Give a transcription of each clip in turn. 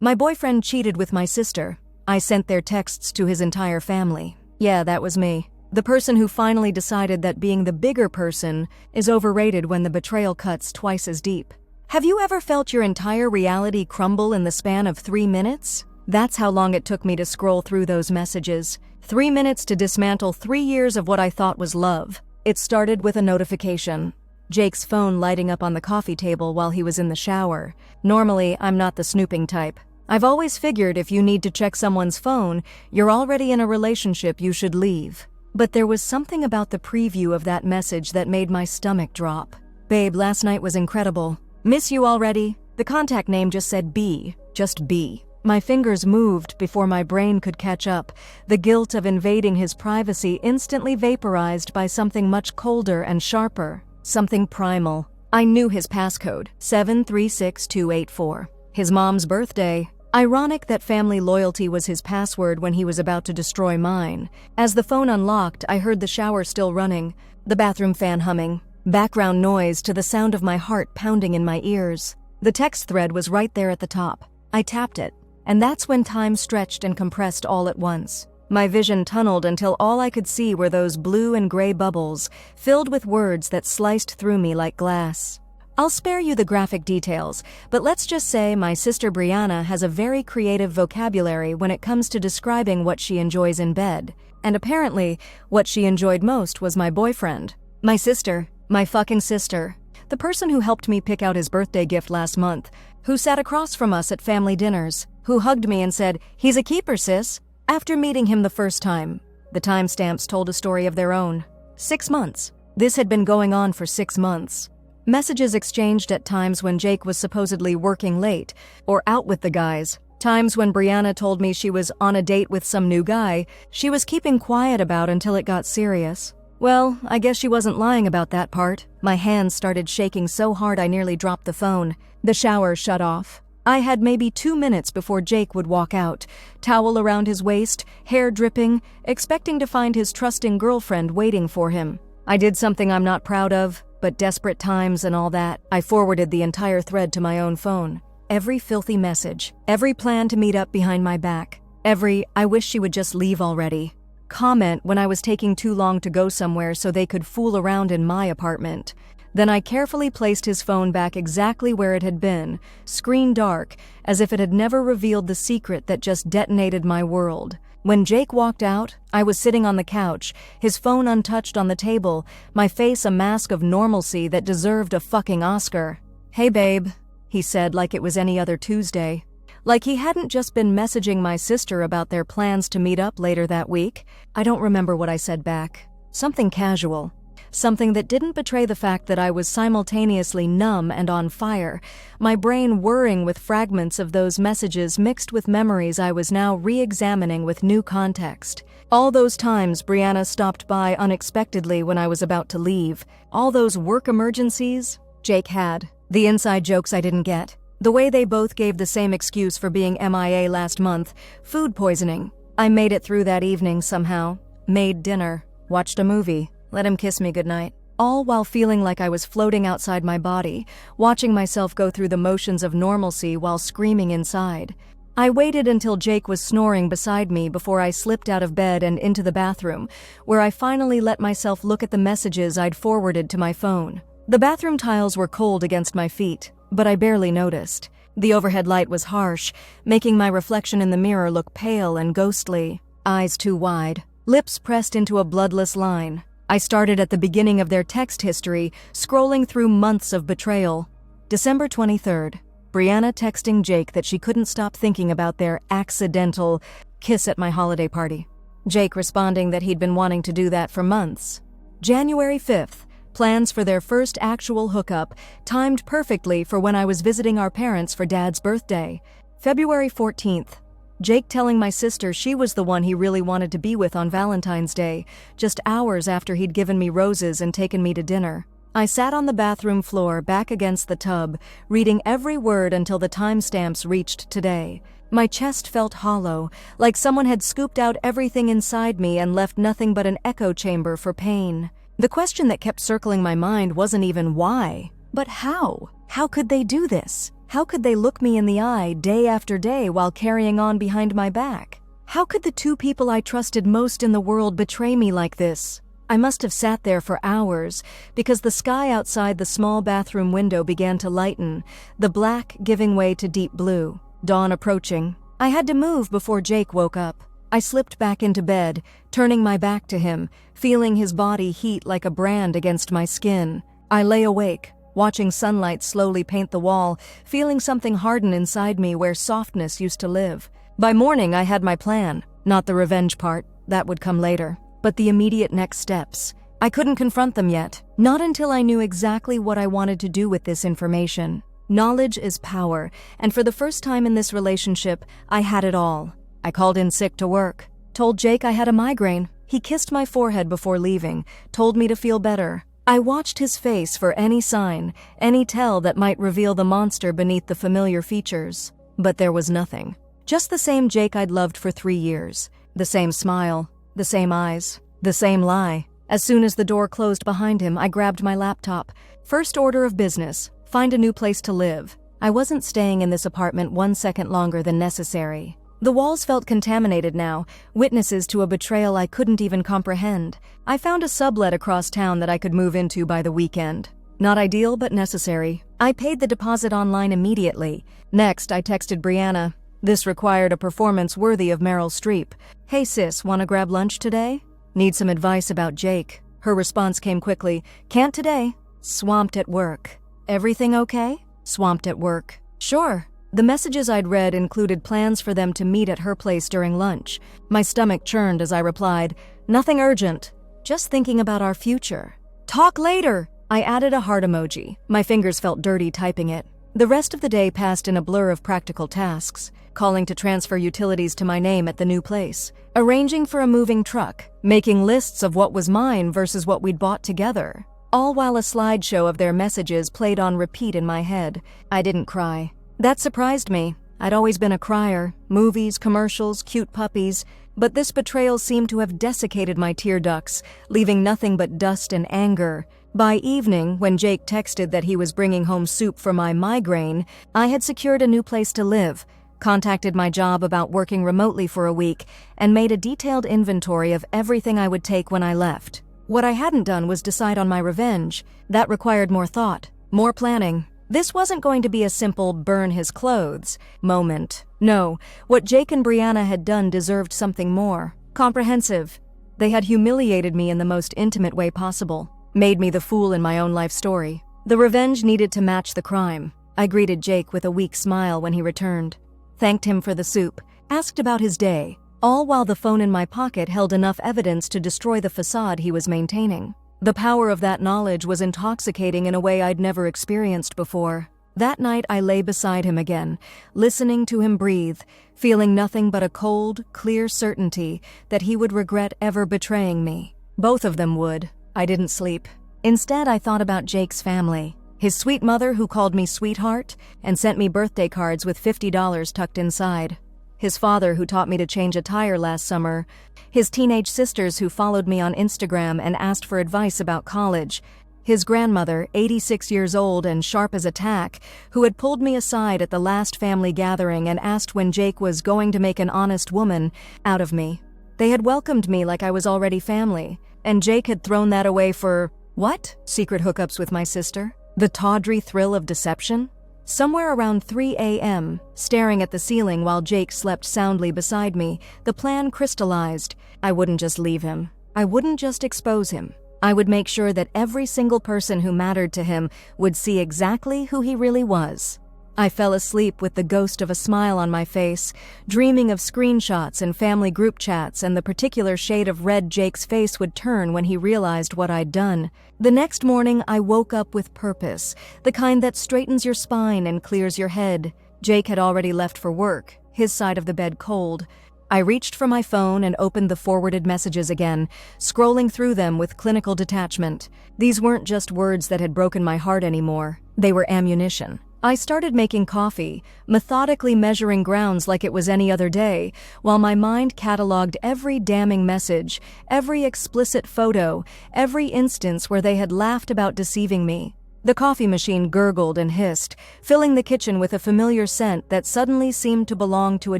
My boyfriend cheated with my sister. I sent their texts to his entire family. Yeah, that was me. The person who finally decided that being the bigger person is overrated when the betrayal cuts twice as deep. Have you ever felt your entire reality crumble in the span of 3 minutes? That's how long it took me to scroll through those messages. 3 minutes to dismantle 3 years of what I thought was love. It started with a notification. Jake's phone lighting up on the coffee table while he was in the shower. Normally, I'm not the snooping type. I've always figured if you need to check someone's phone, you're already in a relationship you should leave. But there was something about the preview of that message that made my stomach drop. Babe, last night was incredible. Miss you already? The contact name just said B. Just B. My fingers moved before my brain could catch up, the guilt of invading his privacy instantly vaporized by something much colder and sharper. Something primal. I knew his passcode, 736284. His mom's birthday. Ironic that family loyalty was his password when he was about to destroy mine. As the phone unlocked, I heard the shower still running, the bathroom fan humming, background noise to the sound of my heart pounding in my ears. The text thread was right there at the top. I tapped it, and that's when time stretched and compressed all at once. My vision tunneled until all I could see were those blue and gray bubbles, filled with words that sliced through me like glass. I'll spare you the graphic details, but let's just say my sister Brianna has a very creative vocabulary when it comes to describing what she enjoys in bed. And apparently, what she enjoyed most was my boyfriend. My sister. My fucking sister. The person who helped me pick out his birthday gift last month, who sat across from us at family dinners, who hugged me and said, "He's a keeper, sis." After meeting him the first time, the timestamps told a story of their own. 6 months. This had been going on for 6 months. Messages exchanged at times when Jake was supposedly working late or out with the guys. Times when Brianna told me she was on a date with some new guy she was keeping quiet about until it got serious. Well, I guess she wasn't lying about that part. My hands started shaking so hard I nearly dropped the phone. The shower shut off. I had maybe 2 minutes before Jake would walk out, towel around his waist, hair dripping, expecting to find his trusting girlfriend waiting for him. I did something I'm not proud of, but desperate times and all that, I forwarded the entire thread to my own phone. Every filthy message, every plan to meet up behind my back, every "I wish she would just leave already" comment when I was taking too long to go somewhere so they could fool around in my apartment. Then I carefully placed his phone back exactly where it had been, screen dark, as if it had never revealed the secret that just detonated my world. When Jake walked out, I was sitting on the couch, his phone untouched on the table, my face a mask of normalcy that deserved a fucking Oscar. "Hey babe," he said like it was any other Tuesday. Like he hadn't just been messaging my sister about their plans to meet up later that week. I don't remember what I said back. Something casual. Something that didn't betray the fact that I was simultaneously numb and on fire, my brain whirring with fragments of those messages mixed with memories I was now re-examining with new context. All those times Brianna stopped by unexpectedly when I was about to leave. All those work emergencies Jake had. The inside jokes I didn't get. The way they both gave the same excuse for being MIA last month, food poisoning. I made it through that evening somehow. Made dinner. Watched a movie. Let him kiss me goodnight. All while feeling like I was floating outside my body, watching myself go through the motions of normalcy while screaming inside. I waited until Jake was snoring beside me before I slipped out of bed and into the bathroom, where I finally let myself look at the messages I'd forwarded to my phone. The bathroom tiles were cold against my feet, but I barely noticed. The overhead light was harsh, making my reflection in the mirror look pale and ghostly. Eyes too wide, lips pressed into a bloodless line. I started at the beginning of their text history, scrolling through months of betrayal. December 23rd. Brianna texting Jake that she couldn't stop thinking about their accidental kiss at my holiday party. Jake responding that he'd been wanting to do that for months. January 5th. Plans for their first actual hookup, timed perfectly for when I was visiting our parents for Dad's birthday. February 14th. Jake telling my sister she was the one he really wanted to be with on Valentine's Day, just hours after he'd given me roses and taken me to dinner. I sat on the bathroom floor back against the tub, reading every word until the timestamps reached today. My chest felt hollow, like someone had scooped out everything inside me and left nothing but an echo chamber for pain. The question that kept circling my mind wasn't even why, but how? How could they do this? How could they look me in the eye day after day while carrying on behind my back? How could the two people I trusted most in the world betray me like this? I must have sat there for hours, because the sky outside the small bathroom window began to lighten, the black giving way to deep blue. Dawn approaching. I had to move before Jake woke up. I slipped back into bed, turning my back to him, feeling his body heat like a brand against my skin. I lay awake, watching sunlight slowly paint the wall, feeling something harden inside me where softness used to live. By morning, I had my plan. Not the revenge part, that would come later, but the immediate next steps. I couldn't confront them yet, not until I knew exactly what I wanted to do with this information. Knowledge is power, and for the first time in this relationship, I had it all. I called in sick to work, told Jake I had a migraine. He kissed my forehead before leaving, told me to feel better. I watched his face for any sign, any tell that might reveal the monster beneath the familiar features. But there was nothing. Just the same Jake I'd loved for 3 years. The same smile, the same eyes, the same lie. As soon as the door closed behind him, I grabbed my laptop. First order of business, find a new place to live. I wasn't staying in this apartment 1 second longer than necessary. The walls felt contaminated now, witnesses to a betrayal I couldn't even comprehend. I found a sublet across town that I could move into by the weekend. Not ideal, but necessary. I paid the deposit online immediately. Next, I texted Brianna. This required a performance worthy of Meryl Streep. Hey sis, wanna grab lunch today? Need some advice about Jake. Her response came quickly. Can't today. Swamped at work. Everything okay? Swamped at work. Sure. The messages I'd read included plans for them to meet at her place during lunch. My stomach churned as I replied, nothing urgent. Just thinking about our future. Talk later! I added a heart emoji. My fingers felt dirty typing it. The rest of the day passed in a blur of practical tasks. Calling to transfer utilities to my name at the new place. Arranging for a moving truck. Making lists of what was mine versus what we'd bought together. All while a slideshow of their messages played on repeat in my head. I didn't cry. That surprised me. I'd always been a crier. Movies, commercials, cute puppies. But this betrayal seemed to have desiccated my tear ducts, leaving nothing but dust and anger. By evening, when Jake texted that he was bringing home soup for my migraine, I had secured a new place to live, contacted my job about working remotely for a week, and made a detailed inventory of everything I would take when I left. What I hadn't done was decide on my revenge. That required more thought, more planning. This wasn't going to be a simple burn his clothes moment. No, what Jake and Brianna had done deserved something more. Comprehensive. They had humiliated me in the most intimate way possible. Made me the fool in my own life story. The revenge needed to match the crime. I greeted Jake with a weak smile when he returned. Thanked him for the soup. Asked about his day. All while the phone in my pocket held enough evidence to destroy the facade he was maintaining. The power of that knowledge was intoxicating in a way I'd never experienced before. That night I lay beside him again, listening to him breathe, feeling nothing but a cold, clear certainty that he would regret ever betraying me. Both of them would. I didn't sleep. Instead, I thought about Jake's family. His sweet mother who called me sweetheart and sent me birthday cards with $50 tucked inside. His father who taught me to change a tire last summer. His teenage sisters who followed me on Instagram and asked for advice about college. His grandmother, 86 years old and sharp as a tack, who had pulled me aside at the last family gathering and asked when Jake was going to make an honest woman out of me. They had welcomed me like I was already family, and Jake had thrown that away for, what? Secret hookups with my sister? The tawdry thrill of deception? Somewhere around 3 a.m., staring at the ceiling while Jake slept soundly beside me, the plan crystallized. I wouldn't just leave him. I wouldn't just expose him. I would make sure that every single person who mattered to him would see exactly who he really was. I fell asleep with the ghost of a smile on my face, dreaming of screenshots and family group chats and the particular shade of red Jake's face would turn when he realized what I'd done. The next morning, I woke up with purpose, the kind that straightens your spine and clears your head. Jake had already left for work, his side of the bed cold. I reached for my phone and opened the forwarded messages again, scrolling through them with clinical detachment. These weren't just words that had broken my heart anymore. They were ammunition. I started making coffee, methodically measuring grounds like it was any other day, while my mind cataloged every damning message, every explicit photo, every instance where they had laughed about deceiving me. The coffee machine gurgled and hissed, filling the kitchen with a familiar scent that suddenly seemed to belong to a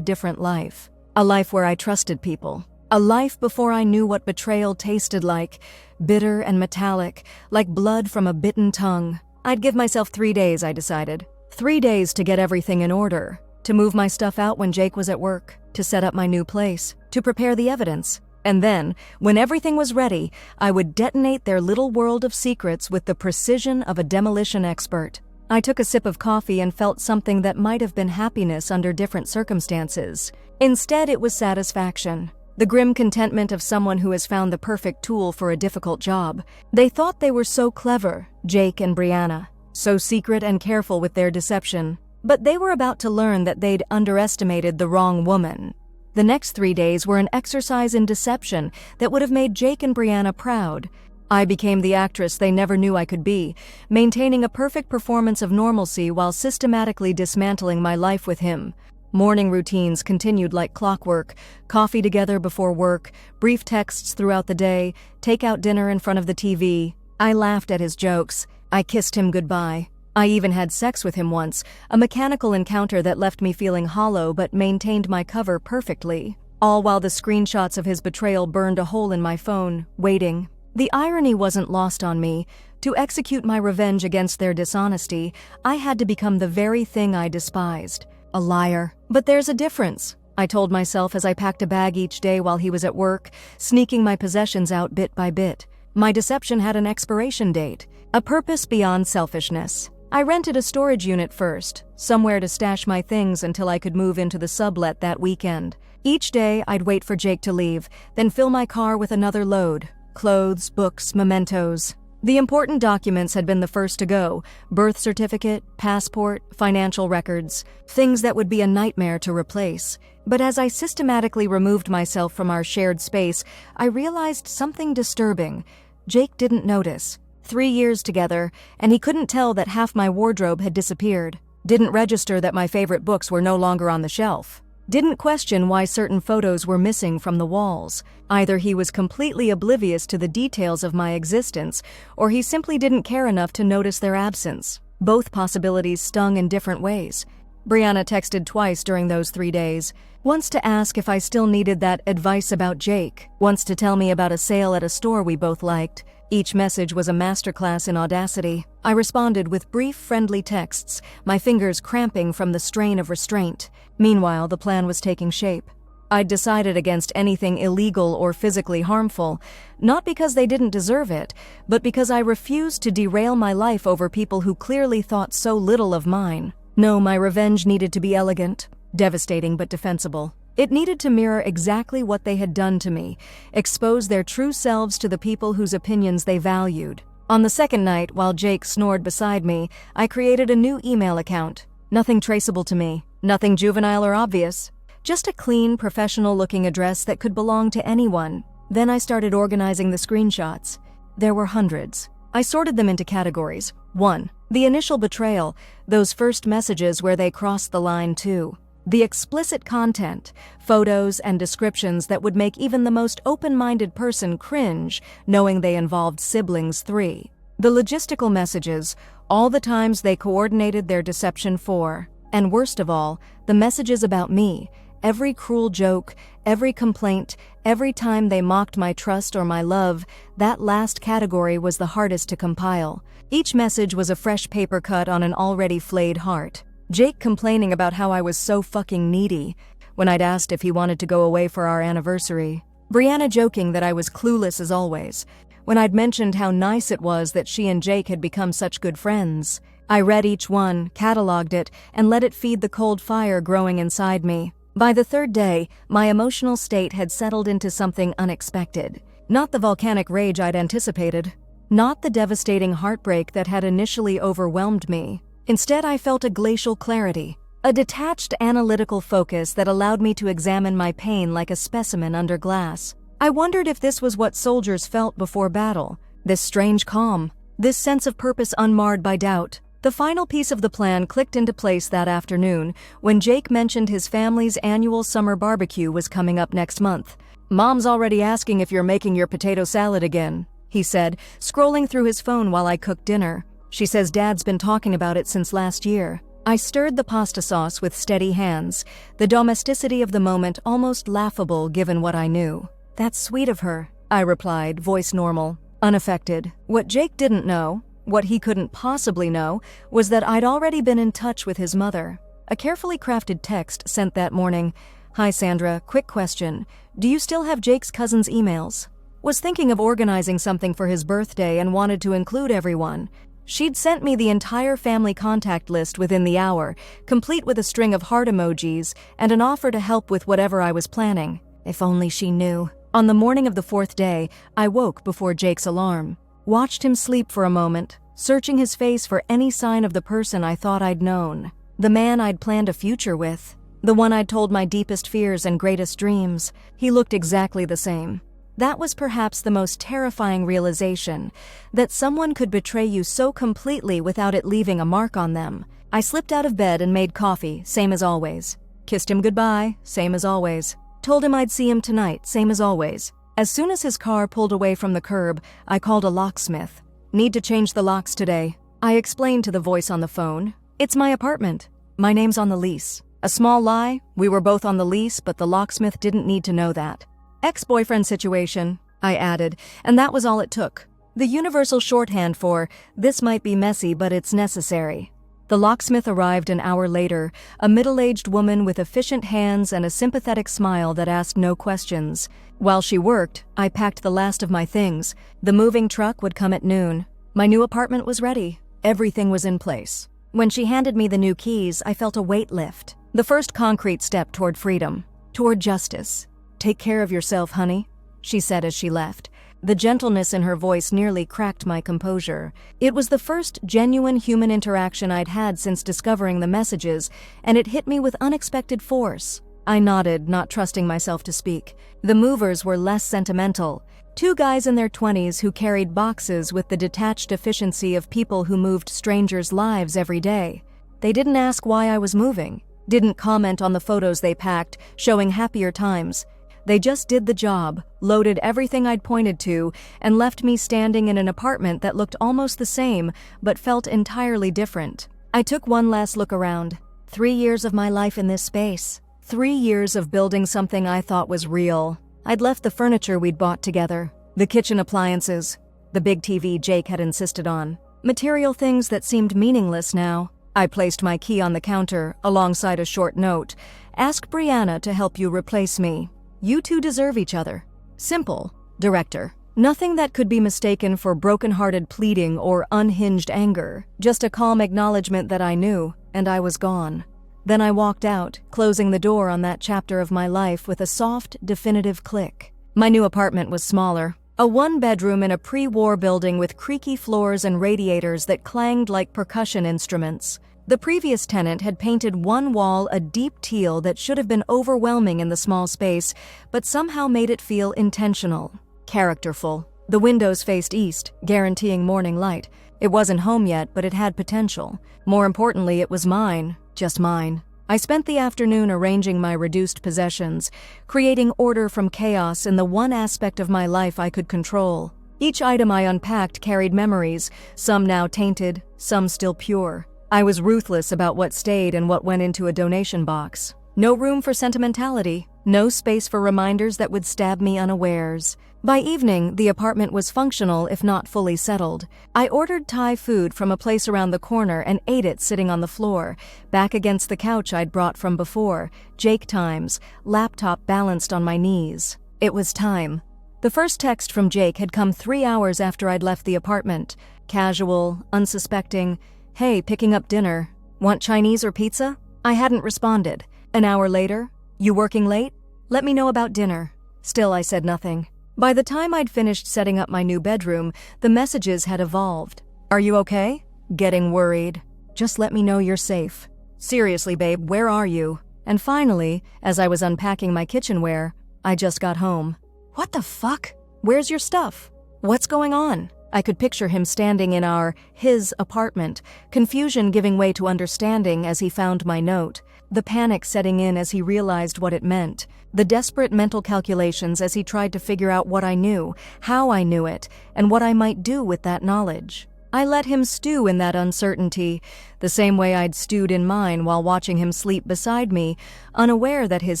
different life. A life where I trusted people. A life before I knew what betrayal tasted like, bitter and metallic, like blood from a bitten tongue. I'd give myself 3 days, I decided. 3 days to get everything in order, to move my stuff out when Jake was at work, to set up my new place, to prepare the evidence. And then, when everything was ready, I would detonate their little world of secrets with the precision of a demolition expert. I took a sip of coffee and felt something that might have been happiness under different circumstances. Instead, it was satisfaction. The grim contentment of someone who has found the perfect tool for a difficult job. They thought they were so clever, Jake and Brianna, so secret and careful with their deception. But they were about to learn that they'd underestimated the wrong woman. The next 3 days were an exercise in deception that would have made Jake and Brianna proud. I became the actress they never knew I could be, maintaining a perfect performance of normalcy while systematically dismantling my life with him. Morning routines continued like clockwork, coffee together before work, brief texts throughout the day, take-out dinner in front of the TV. I laughed at his jokes. I kissed him goodbye. I even had sex with him once, a mechanical encounter that left me feeling hollow but maintained my cover perfectly. All while the screenshots of his betrayal burned a hole in my phone, waiting. The irony wasn't lost on me. To execute my revenge against their dishonesty, I had to become the very thing I despised. A liar. But there's a difference, I told myself as I packed a bag each day while he was at work, sneaking my possessions out bit by bit. My deception had an expiration date, a purpose beyond selfishness. I rented a storage unit first, somewhere to stash my things until I could move into the sublet that weekend. Each day, I'd wait for Jake to leave, then fill my car with another load. Clothes, books, mementos. The important documents had been the first to go: birth certificate, passport, financial records, things that would be a nightmare to replace. But as I systematically removed myself from our shared space, I realized something disturbing. Jake didn't notice. 3 years together, and he couldn't tell that half my wardrobe had disappeared. Didn't register that my favorite books were no longer on the shelf. Didn't question why certain photos were missing from the walls. Either he was completely oblivious to the details of my existence, or he simply didn't care enough to notice their absence. Both possibilities stung in different ways. Brianna texted twice during those 3 days. Once to ask if I still needed that advice about Jake. Once to tell me about a sale at a store we both liked. Each message was a masterclass in audacity. I responded with brief, friendly texts, my fingers cramping from the strain of restraint. Meanwhile, the plan was taking shape. I'd decided against anything illegal or physically harmful, not because they didn't deserve it, but because I refused to derail my life over people who clearly thought so little of mine. No, my revenge needed to be elegant, devastating but defensible. It needed to mirror exactly what they had done to me, expose their true selves to the people whose opinions they valued. On the second night, while Jake snored beside me, I created a new email account. Nothing traceable to me, nothing juvenile or obvious. Just a clean, professional-looking address that could belong to anyone. Then I started organizing the screenshots. There were hundreds. I sorted them into categories. 1. The initial betrayal, those first messages where they crossed the line. 2. The explicit content, photos and descriptions that would make even the most open-minded person cringe, knowing they involved siblings. 3. The logistical messages, all the times they coordinated their deception. 4. And worst of all, the messages about me, every cruel joke, every complaint, every time they mocked my trust or my love. That last category was the hardest to compile. Each message was a fresh paper cut on an already flayed heart. Jake complaining about how I was so fucking needy when I'd asked if he wanted to go away for our anniversary. Brianna joking that I was clueless as always when I'd mentioned how nice it was that she and Jake had become such good friends. I read each one, cataloged it, and let it feed the cold fire growing inside me. By the third day, my emotional state had settled into something unexpected. Not the volcanic rage I'd anticipated. Not the devastating heartbreak that had initially overwhelmed me. Instead, I felt a glacial clarity, a detached analytical focus that allowed me to examine my pain like a specimen under glass. I wondered if this was what soldiers felt before battle, this strange calm, this sense of purpose unmarred by doubt. The final piece of the plan clicked into place that afternoon when Jake mentioned his family's annual summer barbecue was coming up next month. "Mom's already asking if you're making your potato salad again," he said, scrolling through his phone while I cooked dinner. She says Dad's been talking about it since last year. I stirred the pasta sauce with steady hands, the domesticity of the moment almost laughable given what I knew. That's sweet of her, I replied, voice normal, unaffected. What Jake didn't know, what he couldn't possibly know, was that I'd already been in touch with his mother. A carefully crafted text sent that morning. Hi Sandra, quick question. Do you still have Jake's cousin's emails? Was thinking of organizing something for his birthday and wanted to include everyone. She'd sent me the entire family contact list within the hour, complete with a string of heart emojis and an offer to help with whatever I was planning. If only she knew. On the morning of the 4th day, I woke before Jake's alarm. Watched him sleep for a moment, searching his face for any sign of the person I thought I'd known. The man I'd planned a future with. The one I'd told my deepest fears and greatest dreams. He looked exactly the same. That was perhaps the most terrifying realization, that someone could betray you so completely without it leaving a mark on them. I slipped out of bed and made coffee, same as always. Kissed him goodbye, same as always. Told him I'd see him tonight, same as always. As soon as his car pulled away from the curb, I called a locksmith. Need to change the locks today. I explained to the voice on the phone. It's my apartment. My name's on the lease. A small lie, we were both on the lease, but the locksmith didn't need to know that. Ex-boyfriend situation, I added, and that was all it took. The universal shorthand for, this might be messy, but it's necessary. The locksmith arrived an hour later, a middle-aged woman with efficient hands and a sympathetic smile that asked no questions. While she worked, I packed the last of my things. The moving truck would come at noon. My new apartment was ready. Everything was in place. When she handed me the new keys, I felt a weight lift. The first concrete step toward freedom, toward justice. Take care of yourself, honey, she said as she left. The gentleness in her voice nearly cracked my composure. It was the first genuine human interaction I'd had since discovering the messages, and it hit me with unexpected force. I nodded, not trusting myself to speak. The movers were less sentimental. 2 guys in their 20s who carried boxes with the detached efficiency of people who moved strangers' lives every day. They didn't ask why I was moving, didn't comment on the photos they packed, showing happier times. They just did the job, loaded everything I'd pointed to, and left me standing in an apartment that looked almost the same, but felt entirely different. I took one last look around. 3 years of my life in this space. 3 years of building something I thought was real. I'd left the furniture we'd bought together, the kitchen appliances, the big TV Jake had insisted on. Material things that seemed meaningless now. I placed my key on the counter, alongside a short note. Ask Brianna to help you replace me. You two deserve each other. Simple, director. Nothing that could be mistaken for broken-hearted pleading or unhinged anger. Just a calm acknowledgement that I knew, and I was gone. Then I walked out, closing the door on that chapter of my life with a soft, definitive click. My new apartment was smaller. A 1-bedroom in a pre-war building with creaky floors and radiators that clanged like percussion instruments. The previous tenant had painted one wall a deep teal that should have been overwhelming in the small space, but somehow made it feel intentional, characterful. The windows faced east, guaranteeing morning light. It wasn't home yet, but it had potential. More importantly, it was mine, just mine. I spent the afternoon arranging my reduced possessions, creating order from chaos in the one aspect of my life I could control. Each item I unpacked carried memories, some now tainted, some still pure. I was ruthless about what stayed and what went into a donation box. No room for sentimentality, no space for reminders that would stab me unawares. By evening, the apartment was functional if not fully settled. I ordered Thai food from a place around the corner and ate it sitting on the floor, back against the couch I'd brought from before, Jake times, laptop balanced on my knees. It was time. The first text from Jake had come 3 hours after I'd left the apartment. Casual, unsuspecting. Hey, picking up dinner. Want Chinese or pizza? I hadn't responded. An hour later, you working late? Let me know about dinner. Still, I said nothing. By the time I'd finished setting up my new bedroom, the messages had evolved. Are you okay? Getting worried. Just let me know you're safe. Seriously, babe, where are you? And finally, as I was unpacking my kitchenware, I just got home. What the fuck? Where's your stuff? What's going on? I could picture him standing in his apartment, confusion giving way to understanding as he found my note, the panic setting in as he realized what it meant, the desperate mental calculations as he tried to figure out what I knew, how I knew it, and what I might do with that knowledge. I let him stew in that uncertainty, the same way I'd stewed in mine while watching him sleep beside me, unaware that his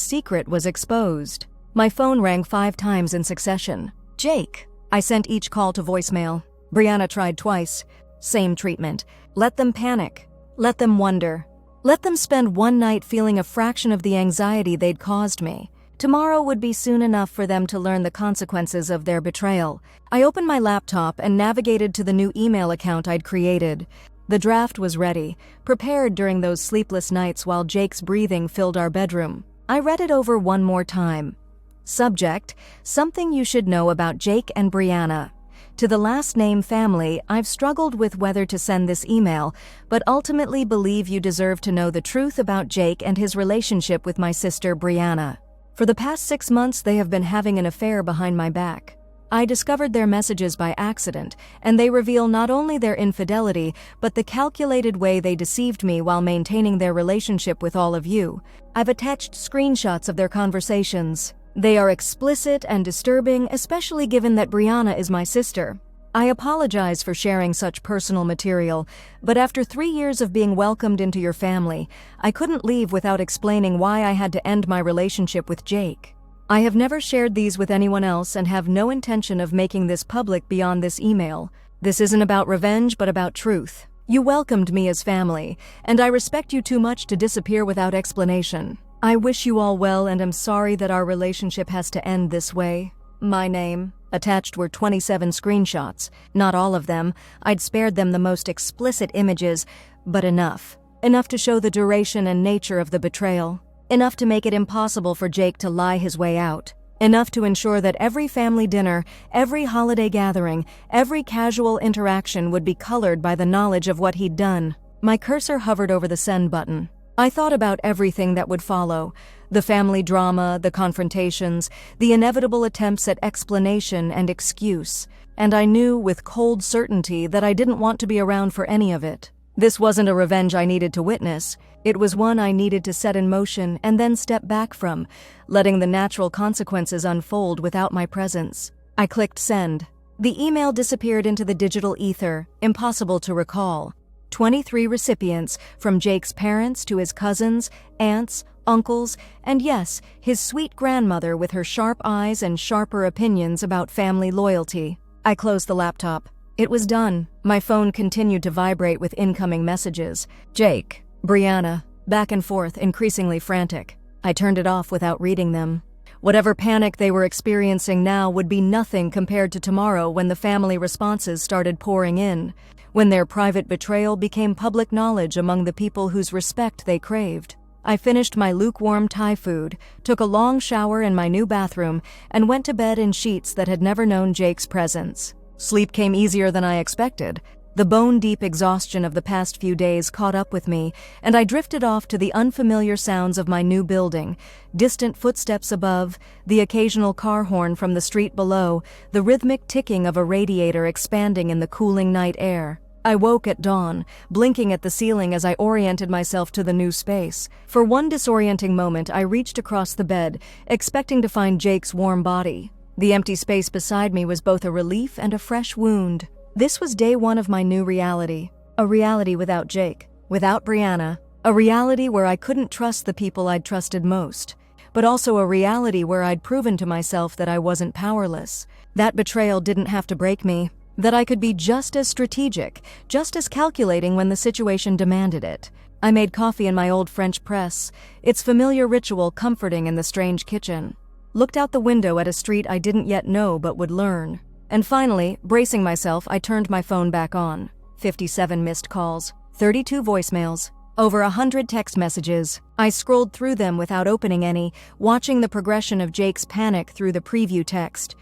secret was exposed. My phone rang 5 times in succession. Jake. I sent each call to voicemail. Brianna tried twice. Same treatment. Let them panic. Let them wonder. Let them spend one night feeling a fraction of the anxiety they'd caused me. Tomorrow would be soon enough for them to learn the consequences of their betrayal. I opened my laptop and navigated to the new email account I'd created. The draft was ready, prepared during those sleepless nights while Jake's breathing filled our bedroom. I read it over one more time. Subject: something you should know about Jake and Brianna. To the last name family, I've struggled with whether to send this email, but ultimately believe you deserve to know the truth about Jake and his relationship with my sister Brianna. For the past 6 months, they have been having an affair behind my back. I discovered their messages by accident, and they reveal not only their infidelity, but the calculated way they deceived me while maintaining their relationship with all of you. I've attached screenshots of their conversations. They are explicit and disturbing, especially given that Brianna is my sister. I apologize for sharing such personal material, but after 3 years of being welcomed into your family, I couldn't leave without explaining why I had to end my relationship with Jake. I have never shared these with anyone else and have no intention of making this public beyond this email. This isn't about revenge, but about truth. You welcomed me as family, and I respect you too much to disappear without explanation. I wish you all well and am sorry that our relationship has to end this way. My name. Attached were 27 screenshots. Not all of them. I'd spared them the most explicit images, but enough. Enough to show the duration and nature of the betrayal. Enough to make it impossible for Jake to lie his way out. Enough to ensure that every family dinner, every holiday gathering, every casual interaction would be colored by the knowledge of what he'd done. My cursor hovered over the send button. I thought about everything that would follow. The family drama, the confrontations, the inevitable attempts at explanation and excuse. And I knew with cold certainty that I didn't want to be around for any of it. This wasn't a revenge I needed to witness. It was one I needed to set in motion and then step back from, letting the natural consequences unfold without my presence. I clicked send. The email disappeared into the digital ether, impossible to recall. 23 recipients, from Jake's parents to his cousins, aunts, uncles, and yes, his sweet grandmother with her sharp eyes and sharper opinions about family loyalty. I closed the laptop. It was done. My phone continued to vibrate with incoming messages. Jake, Brianna, back and forth, increasingly frantic. I turned it off without reading them. Whatever panic they were experiencing now would be nothing compared to tomorrow when the family responses started pouring in, when their private betrayal became public knowledge among the people whose respect they craved. I finished my lukewarm Thai food, took a long shower in my new bathroom, and went to bed in sheets that had never known Jake's presence. Sleep came easier than I expected. The bone-deep exhaustion of the past few days caught up with me, and I drifted off to the unfamiliar sounds of my new building, distant footsteps above, the occasional car horn from the street below, the rhythmic ticking of a radiator expanding in the cooling night air. I woke at dawn, blinking at the ceiling as I oriented myself to the new space. For one disorienting moment, I reached across the bed, expecting to find Jake's warm body. The empty space beside me was both a relief and a fresh wound. This was day one of my new reality. A reality without Jake, without Brianna. A reality where I couldn't trust the people I'd trusted most. But also a reality where I'd proven to myself that I wasn't powerless. That betrayal didn't have to break me. That I could be just as strategic, just as calculating when the situation demanded it. I made coffee in my old French press, its familiar ritual comforting in the strange kitchen. Looked out the window at a street I didn't yet know but would learn. And finally, bracing myself, I turned my phone back on. 57 missed calls, 32 voicemails, over 100 text messages. I scrolled through them without opening any, watching the progression of Jake's panic through the preview text.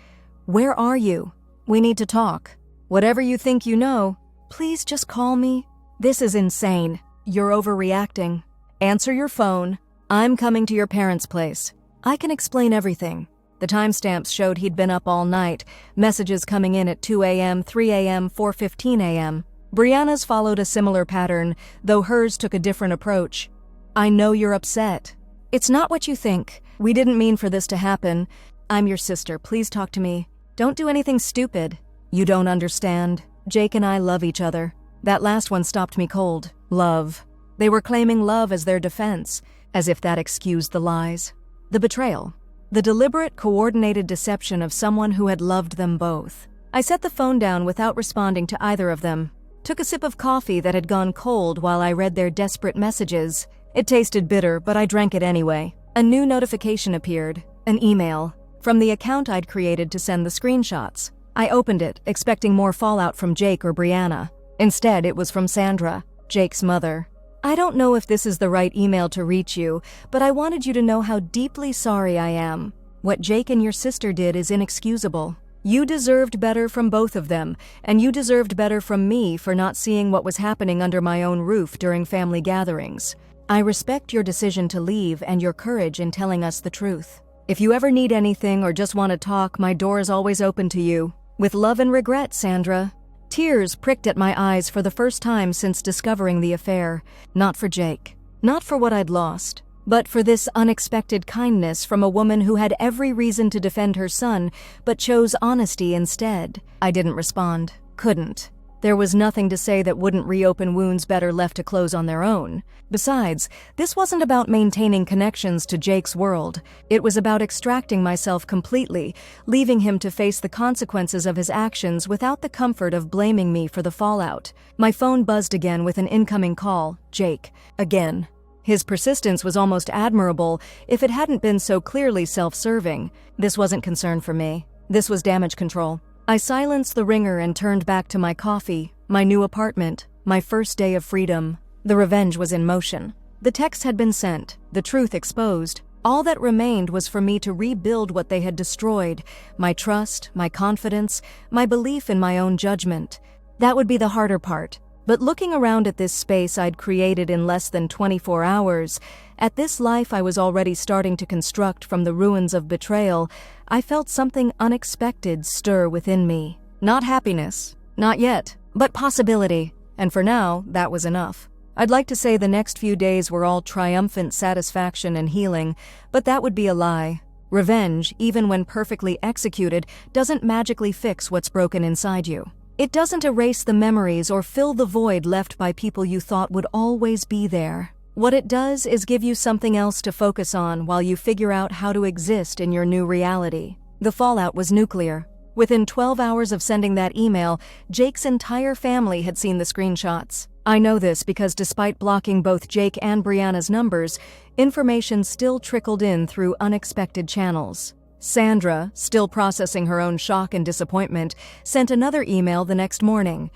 "Where are you? We need to talk. Whatever you think you know, please just call me. This is insane. You're overreacting. Answer your phone. I'm coming to your parents' place. I can explain everything." The timestamps showed he'd been up all night, messages coming in at 2 a.m., 3 a.m., 4:15 a.m. Brianna's followed a similar pattern, though hers took a different approach. "I know you're upset. It's not what you think. We didn't mean for this to happen. I'm your sister. Please talk to me. Don't do anything stupid. You don't understand. Jake and I love each other. That last one stopped me cold. Love. They were claiming love as their defense, as if that excused the lies. The betrayal. The deliberate, coordinated deception of someone who had loved them both. I set the phone down without responding to either of them. Took a sip of coffee that had gone cold while I read their desperate messages. It tasted bitter, but I drank it anyway. A new notification appeared. An email. From the account I'd created to send the screenshots. I opened it, expecting more fallout from Jake or Brianna. Instead, it was from Sandra, Jake's mother. I don't know if this is the right email to reach you, but I wanted you to know how deeply sorry I am. What Jake and your sister did is inexcusable. You deserved better from both of them, and you deserved better from me for not seeing what was happening under my own roof during family gatherings. I respect your decision to leave and your courage in telling us the truth. If you ever need anything or just want to talk, my door is always open to you. With love and regret, Sandra. Tears pricked at my eyes for the first time since discovering the affair. Not for Jake. Not for what I'd lost. But for this unexpected kindness from a woman who had every reason to defend her son, but chose honesty instead. I didn't respond. Couldn't. There was nothing to say that wouldn't reopen wounds better left to close on their own. Besides, this wasn't about maintaining connections to Jake's world. It was about extracting myself completely, leaving him to face the consequences of his actions without the comfort of blaming me for the fallout. My phone buzzed again with an incoming call. Jake. Again. His persistence was almost admirable if it hadn't been so clearly self-serving. This wasn't concern for me. This was damage control. I silenced the ringer and turned back to my coffee, my new apartment, my first day of freedom. The revenge was in motion. The text had been sent, the truth exposed. All that remained was for me to rebuild what they had destroyed, my trust, my confidence, my belief in my own judgment. That would be the harder part. But looking around at this space I'd created in less than 24 hours, at this life I was already starting to construct from the ruins of betrayal, I felt something unexpected stir within me. Not happiness, not yet, but possibility. And for now, that was enough. I'd like to say the next few days were all triumphant satisfaction and healing, but that would be a lie. Revenge, even when perfectly executed, doesn't magically fix what's broken inside you. It doesn't erase the memories or fill the void left by people you thought would always be there. What it does is give you something else to focus on while you figure out how to exist in your new reality. The fallout was nuclear. Within 12 hours of sending that email, Jake's entire family had seen the screenshots. I know this because despite blocking both Jake and Brianna's numbers, information still trickled in through unexpected channels. Sandra, still processing her own shock and disappointment, sent another email the next morning.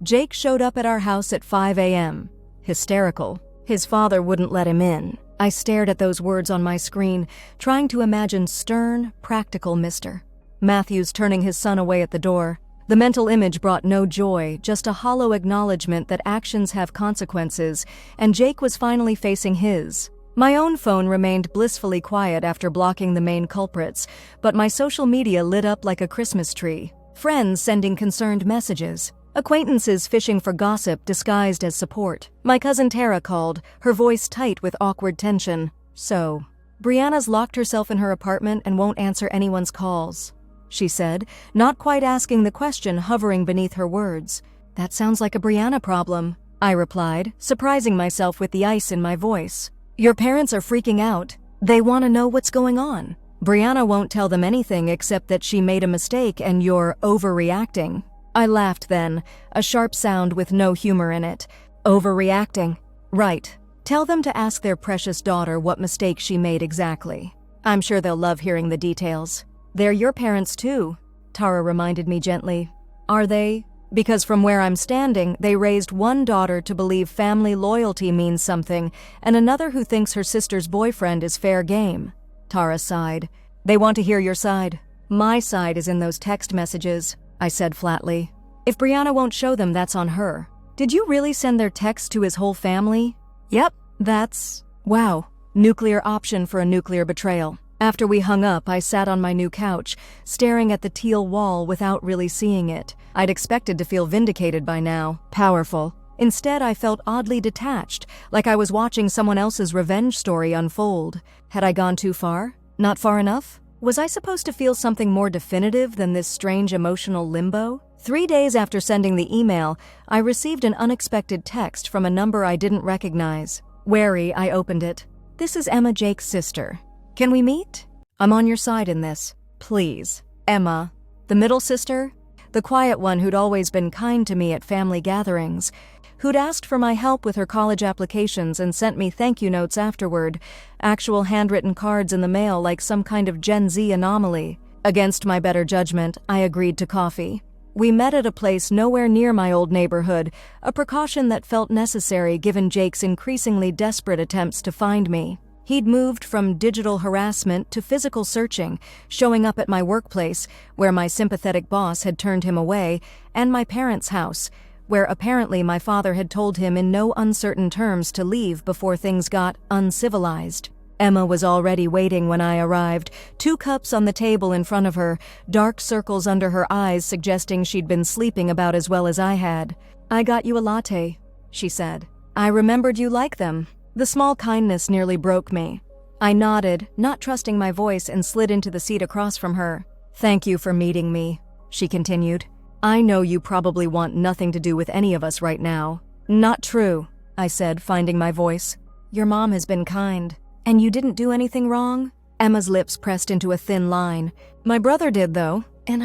Jake showed up at our house at 5 a.m. Hysterical. His father wouldn't let him in. I stared at those words on my screen, trying to imagine stern, practical Mr. Matthews turning his son away at the door. The mental image brought no joy, just a hollow acknowledgement that actions have consequences, and Jake was finally facing his. My own phone remained blissfully quiet after blocking the main culprits, but my social media lit up like a Christmas tree. Friends sending concerned messages. Acquaintances fishing for gossip disguised as support. My cousin Tara called, her voice tight with awkward tension. So, Brianna's locked herself in her apartment and won't answer anyone's calls, she said, not quite asking the question hovering beneath her words. That sounds like a Brianna problem, I replied, surprising myself with the ice in my voice. Your parents are freaking out. They want to know what's going on. Brianna won't tell them anything except that she made a mistake and you're overreacting. I laughed then, a sharp sound with no humor in it. Overreacting. Right. Tell them to ask their precious daughter what mistake she made exactly. I'm sure they'll love hearing the details. They're your parents too, Tara reminded me gently. Are they? Because from where I'm standing, they raised one daughter to believe family loyalty means something, and another who thinks her sister's boyfriend is fair game. Tara sighed. They want to hear your side. My side is in those text messages, I said flatly. If Brianna won't show them, that's on her. Did you really send their text to his whole family? Yep, that's... Wow. Nuclear option for a nuclear betrayal. After we hung up, I sat on my new couch, staring at the teal wall without really seeing it. I'd expected to feel vindicated by now, powerful. Instead, I felt oddly detached, like I was watching someone else's revenge story unfold. Had I gone too far? Not far enough? Was I supposed to feel something more definitive than this strange emotional limbo? 3 days after sending the email, I received an unexpected text from a number I didn't recognize. Wary, I opened it. "This is Emma, Jake's sister. Can we meet? I'm on your side in this. Please." Emma, the middle sister? The quiet one who'd always been kind to me at family gatherings, who'd asked for my help with her college applications and sent me thank you notes afterward, actual handwritten cards in the mail like some kind of Gen Z anomaly. Against my better judgment, I agreed to coffee. We met at a place nowhere near my old neighborhood, a precaution that felt necessary given Jake's increasingly desperate attempts to find me. He'd moved from digital harassment to physical searching, showing up at my workplace, where my sympathetic boss had turned him away, and my parents' house, where apparently my father had told him in no uncertain terms to leave before things got uncivilized. Emma was already waiting when I arrived, 2 cups on the table in front of her, dark circles under her eyes suggesting she'd been sleeping about as well as I had. "I got you a latte," she said. "I remembered you like them." The small kindness nearly broke me. I nodded, not trusting my voice, and slid into the seat across from her. "Thank you for meeting me," she continued. "I know you probably want nothing to do with any of us right now." "Not true," I said, finding my voice. "Your mom has been kind. And you didn't do anything wrong?" Emma's lips pressed into a thin line. "My brother did, though, and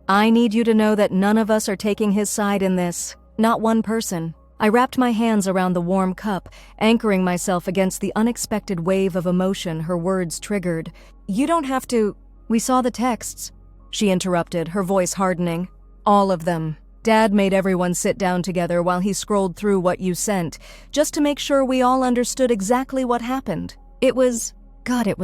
I need you to know that none of us are taking his side in this. Not one person." I wrapped my hands around the warm cup, anchoring myself against the unexpected wave of emotion her words triggered. "You don't have to—" "We saw the texts," she interrupted, her voice hardening. "All of them. Dad made everyone sit down together while he scrolled through what you sent, just to make sure we all understood exactly what happened. It was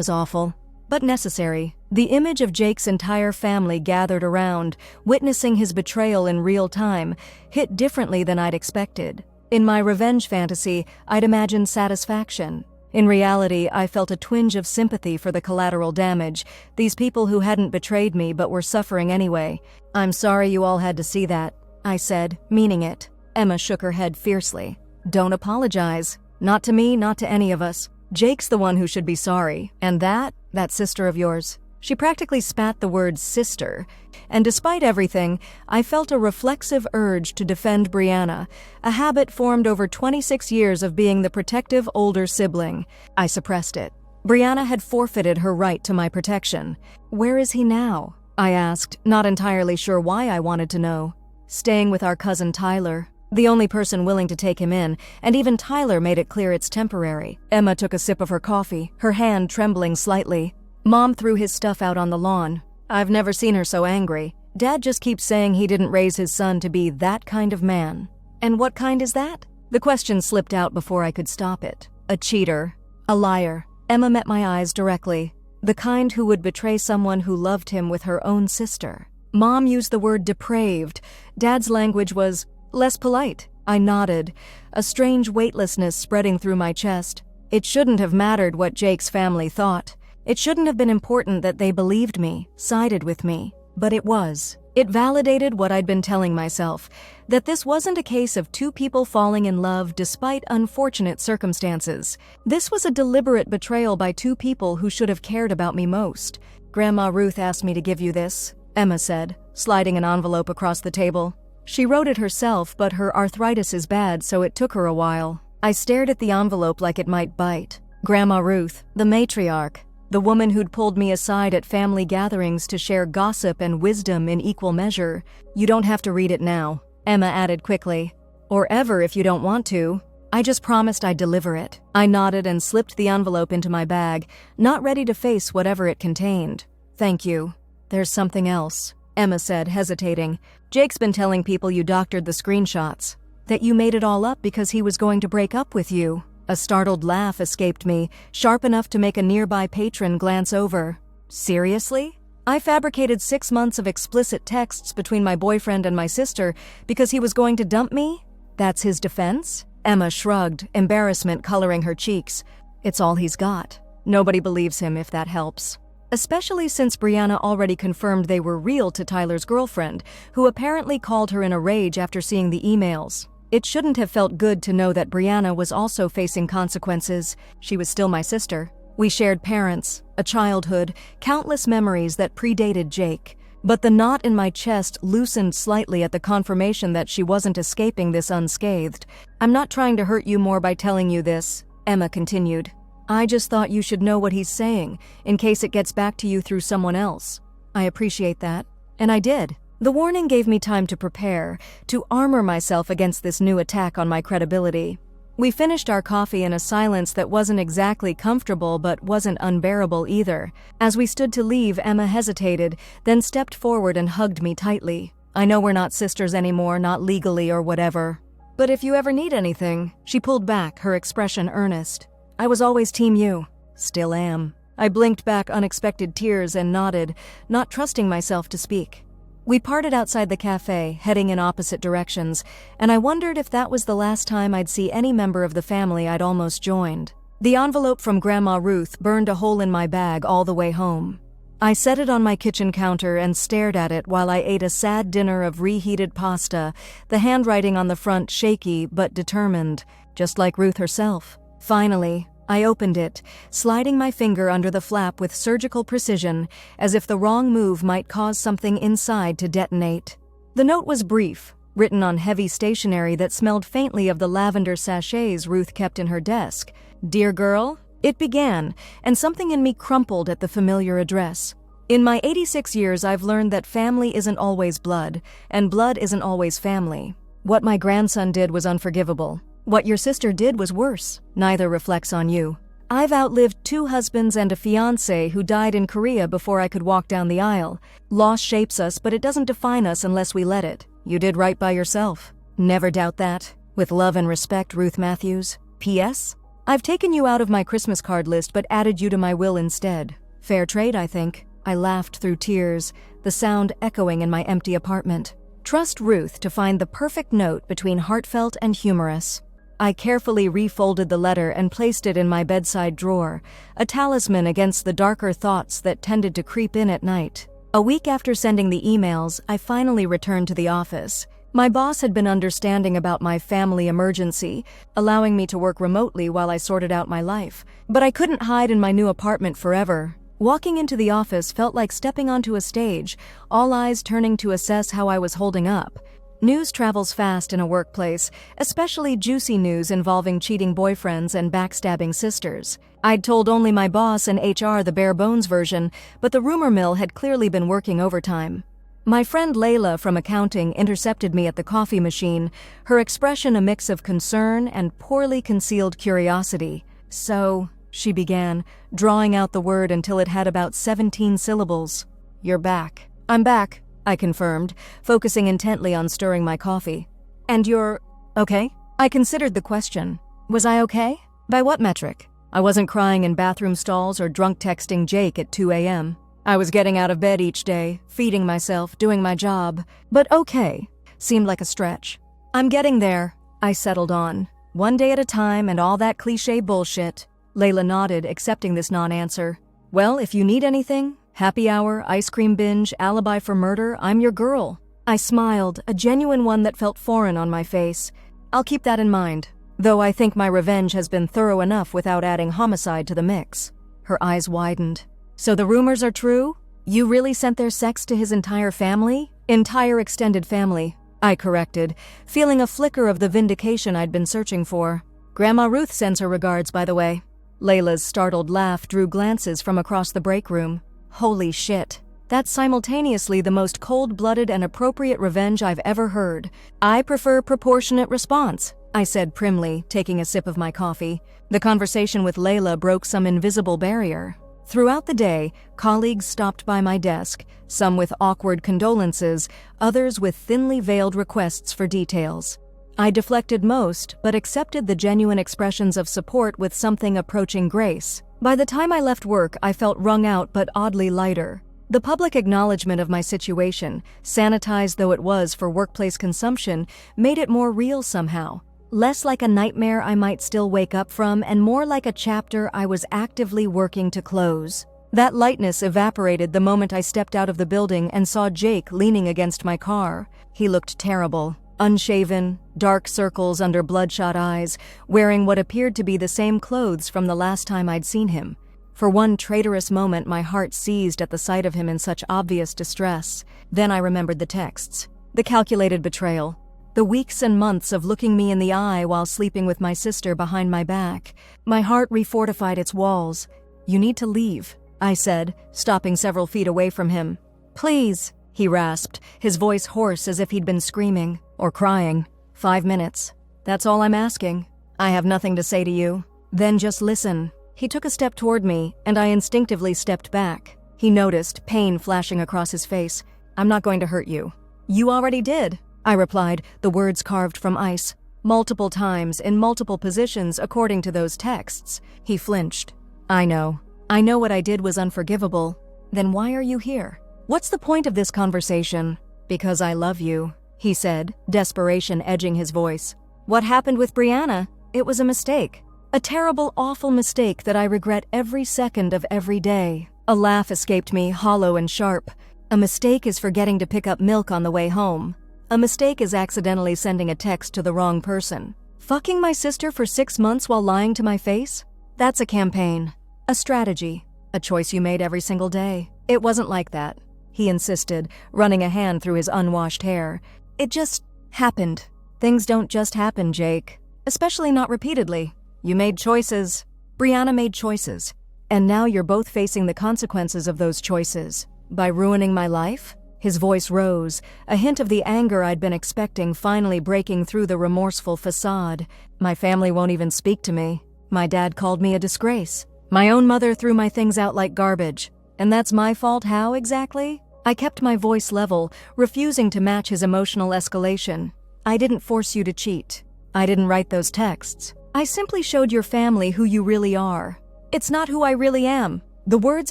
awful, but necessary." The image of Jake's entire family gathered around, witnessing his betrayal in real time, hit differently than I'd expected. In my revenge fantasy, I'd imagined satisfaction. In reality, I felt a twinge of sympathy for the collateral damage, these people who hadn't betrayed me but were suffering anyway. "I'm sorry you all had to see that," I said, meaning it. Emma shook her head fiercely. "Don't apologize. Not to me, not to any of us. Jake's the one who should be sorry, and that sister of yours." She practically spat the word sister, and despite everything, I felt a reflexive urge to defend Brianna, a habit formed over 26 years of being the protective older sibling. I suppressed it. Brianna had forfeited her right to my protection. "Where is he now?" I asked, not entirely sure why I wanted to know. "Staying with our cousin Tyler. The only person willing to take him in, and even Tyler made it clear it's temporary." Emma took a sip of her coffee, her hand trembling slightly. "Mom threw his stuff out on the lawn. I've never seen her so angry. Dad just keeps saying he didn't raise his son to be that kind of man." "And what kind is that?" The question slipped out before I could stop it. "A cheater. A liar." Emma met my eyes directly. "The kind who would betray someone who loved him with her own sister." Mom used the word depraved. Dad's language was less polite. I nodded, a strange weightlessness spreading through my chest. It shouldn't have mattered what Jake's family thought. It shouldn't have been important that they believed me, sided with me. But it was. It validated what I'd been telling myself, that this wasn't a case of 2 people falling in love despite unfortunate circumstances. This was a deliberate betrayal by 2 people who should have cared about me most. "Grandma Ruth asked me to give you this," Emma said, sliding an envelope across the table. "She wrote it herself, but her arthritis is bad, so it took her a while." I stared at the envelope like it might bite. Grandma Ruth, the matriarch, the woman who'd pulled me aside at family gatherings to share gossip and wisdom in equal measure. "You don't have to read it now," Emma added quickly. "Or ever if you don't want to. I just promised I'd deliver it." I nodded and slipped the envelope into my bag, not ready to face whatever it contained. "Thank you. There's something else," Emma said, hesitating. "Jake's been telling people you doctored the screenshots. That you made it all up because he was going to break up with you." A startled laugh escaped me, sharp enough to make a nearby patron glance over. "Seriously? I fabricated 6 months of explicit texts between my boyfriend and my sister because he was going to dump me? That's his defense?" Emma shrugged, embarrassment coloring her cheeks. "It's all he's got. Nobody believes him, if that helps." Especially since Brianna already confirmed they were real to Tyler's girlfriend, who apparently called her in a rage after seeing the emails. It shouldn't have felt good to know that Brianna was also facing consequences. She was still my sister. We shared parents, a childhood, countless memories that predated Jake. But the knot in my chest loosened slightly at the confirmation that she wasn't escaping this unscathed. "I'm not trying to hurt you more by telling you this," Emma continued. "I just thought you should know what he's saying, in case it gets back to you through someone else." "I appreciate that." And I did. The warning gave me time to prepare, to armor myself against this new attack on my credibility. We finished our coffee in a silence that wasn't exactly comfortable but wasn't unbearable either. As we stood to leave, Emma hesitated, then stepped forward and hugged me tightly. "I know we're not sisters anymore, not legally or whatever. But if you ever need anything," she pulled back, her expression earnest. "I was always Team you." "Still am." I blinked back unexpected tears and nodded, not trusting myself to speak. We parted outside the cafe, heading in opposite directions, and I wondered if that was the last time I'd see any member of the family I'd almost joined. The envelope from Grandma Ruth burned a hole in my bag all the way home. I set it on my kitchen counter and stared at it while I ate a sad dinner of reheated pasta, the handwriting on the front shaky but determined, just like Ruth herself. Finally, I opened it, sliding my finger under the flap with surgical precision, as if the wrong move might cause something inside to detonate. The note was brief, written on heavy stationery that smelled faintly of the lavender sachets Ruth kept in her desk. "Dear girl," it began, and something in me crumpled at the familiar address. In my 86 years, I've learned that family isn't always blood, and blood isn't always family. What my grandson did was unforgivable. What your sister did was worse. Neither reflects on you. I've outlived 2 husbands and a fiancé who died in Korea before I could walk down the aisle. Loss shapes us, but it doesn't define us unless we let it. You did right by yourself. Never doubt that. With love and respect, Ruth Matthews. P.S. I've taken you out of my Christmas card list but added you to my will instead. Fair trade, I think. I laughed through tears, the sound echoing in my empty apartment. Trust Ruth to find the perfect note between heartfelt and humorous. I carefully refolded the letter and placed it in my bedside drawer, a talisman against the darker thoughts that tended to creep in at night. A week after sending the emails, I finally returned to the office. My boss had been understanding about my family emergency, allowing me to work remotely while I sorted out my life. But I couldn't hide in my new apartment forever. Walking into the office felt like stepping onto a stage, all eyes turning to assess how I was holding up. News travels fast in a workplace, especially juicy news involving cheating boyfriends and backstabbing sisters. I'd told only my boss and HR the bare-bones version, but the rumor mill had clearly been working overtime. My friend Layla from accounting intercepted me at the coffee machine, her expression a mix of concern and poorly concealed curiosity. "So," she began, drawing out the word until it had about 17 syllables. "You're back." "I'm back," I confirmed, focusing intently on stirring my coffee. "And you're okay?" I considered the question. Was I okay? By what metric? I wasn't crying in bathroom stalls or drunk texting Jake at 2 a.m. I was getting out of bed each day, feeding myself, doing my job. But okay seemed like a stretch. "I'm getting there," I settled on. "One day at a time and all that cliché bullshit." Layla nodded, accepting this non-answer. "Well, if you need anything, happy hour, ice cream binge, alibi for murder, I'm your girl." I smiled, a genuine one that felt foreign on my face. "I'll keep that in mind, though I think my revenge has been thorough enough without adding homicide to the mix." Her eyes widened. "So the rumors are true? You really sent their sex to his entire family?" "Entire extended family," I corrected, feeling a flicker of the vindication I'd been searching for. "Grandma Ruth sends her regards, by the way." Layla's startled laugh drew glances from across the break room. Holy shit. That's simultaneously the most cold-blooded and appropriate revenge I've ever heard. "I prefer proportionate response," I said primly, taking a sip of my coffee. The conversation with Layla broke some invisible barrier. Throughout the day, colleagues stopped by my desk, some with awkward condolences, others with thinly veiled requests for details. I deflected most, but accepted the genuine expressions of support with something approaching grace. By the time I left work, I felt wrung out but oddly lighter. The public acknowledgement of my situation, sanitized though it was for workplace consumption, made it more real somehow. Less like a nightmare I might still wake up from, and more like a chapter I was actively working to close. That lightness evaporated the moment I stepped out of the building and saw Jake leaning against my car. He looked terrible. Unshaven, dark circles under bloodshot eyes, wearing what appeared to be the same clothes from the last time I'd seen him. For one traitorous moment, my heart seized at the sight of him in such obvious distress. Then I remembered the texts, the calculated betrayal, the weeks and months of looking me in the eye while sleeping with my sister behind my back. My heart refortified its walls. "You need to leave," I said, stopping several feet away from him. "Please," he rasped, his voice hoarse as if he'd been screaming or crying. 5 minutes. That's all I'm asking. I have nothing to say to you. Then just listen. He took a step toward me, and I instinctively stepped back. He noticed, pain flashing across his face. "I'm not going to hurt you." "You already did," I replied, the words carved from ice. "Multiple times, in multiple positions, according to those texts." He flinched. I know what I did was unforgivable." "Then why are you here? What's the point of this conversation?" "Because I love you," he said, desperation edging his voice. "What happened with Brianna? It was a mistake. A terrible, awful mistake that I regret every second of every day." A laugh escaped me, hollow and sharp. "A mistake is forgetting to pick up milk on the way home. A mistake is accidentally sending a text to the wrong person. Fucking my sister for 6 months while lying to my face? That's a campaign. A strategy. A choice you made every single day. It wasn't like that," he insisted, running a hand through his unwashed hair. "It just happened. Things don't just happen, Jake. Especially not repeatedly. You made choices. Brianna made choices. And now you're both facing the consequences of those choices. By ruining my life?" His voice rose, a hint of the anger I'd been expecting finally breaking through the remorseful facade. "My family won't even speak to me. My dad called me a disgrace. My own mother threw my things out like garbage. And that's my fault how, exactly?" I kept my voice level, refusing to match his emotional escalation. "I didn't force you to cheat. I didn't write those texts. I simply showed your family who you really are. It's not who I really am." The words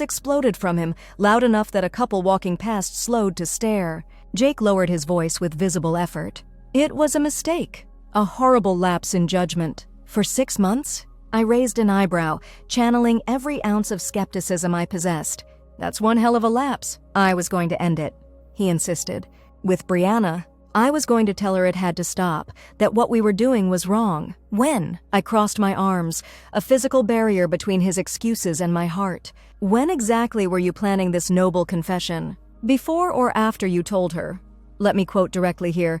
exploded from him, loud enough that a couple walking past slowed to stare. Jake lowered his voice with visible effort. "It was a mistake. A horrible lapse in judgment. For 6 months?" I raised an eyebrow, channeling every ounce of skepticism I possessed. "That's one hell of a lapse." "I was going to end it," he insisted. "With Brianna, I was going to tell her it had to stop, that what we were doing was wrong." "When?" I crossed my arms, a physical barrier between his excuses and my heart. "When exactly were you planning this noble confession? Before or after you told her?" Let me quote directly here.